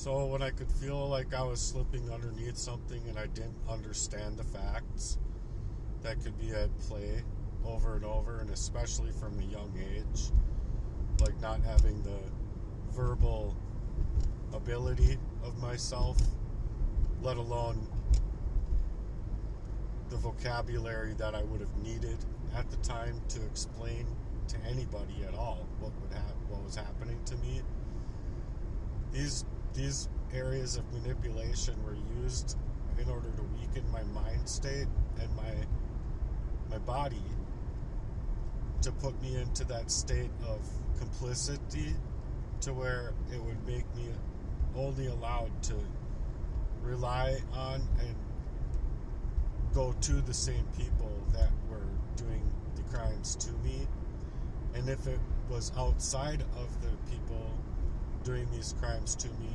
So when I could feel like I was slipping underneath something and I didn't understand the facts that could be at play over and over, and especially from a young age, like not having the verbal ability of myself, let alone the vocabulary that I would have needed at the time to explain to anybody at all what was happening to me. These areas of manipulation were used in order to weaken my mind state and my body, to put me into that state of complicity, to where it would make me only allowed to rely on and go to the same people that were doing the crimes to me. And if it was outside of the people doing these crimes to me,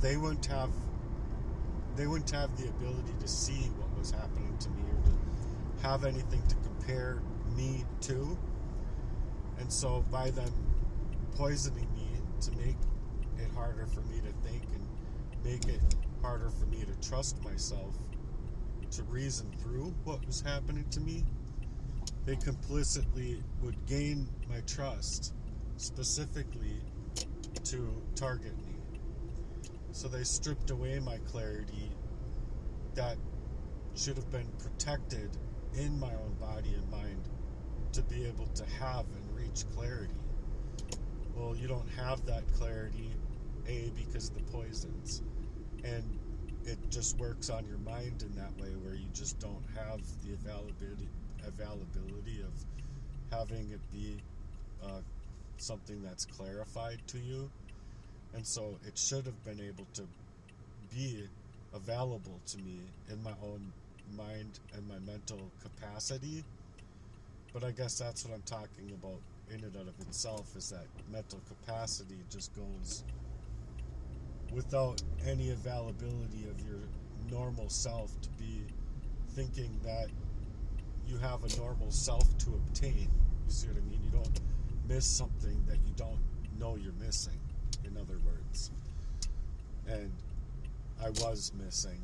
they wouldn't have the ability to see what was happening to me, or to have anything to compare me to. And so by them poisoning me to make it harder for me to think and make it harder for me to trust myself, to reason through what was happening to me, they complicitly would gain my trust, specifically to target me. So they stripped away my clarity that should have been protected in my own body and mind, to be able to have and reach clarity. Well, you don't have that clarity, A, because of the poisons, and it just works on your mind in that way, where you just don't have the availability of having it be something that's clarified to you. And so it should have been able to be available to me in my own mind and my mental capacity. But I guess that's what I'm talking about in and of itself, is that mental capacity just goes without any availability of your normal self to be thinking that you have a normal self to obtain. You see what I mean? You don't miss something that you don't know you're missing, in other words. And I was missing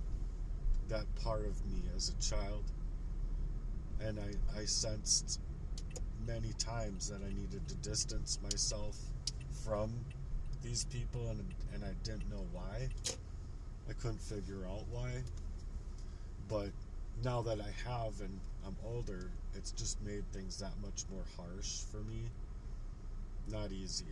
that part of me as a child, and I sensed many times that I needed to distance myself from these people, and I didn't know why. I couldn't figure out why. But now that I have, and I'm older, it's just made things that much more harsh for me, not easier.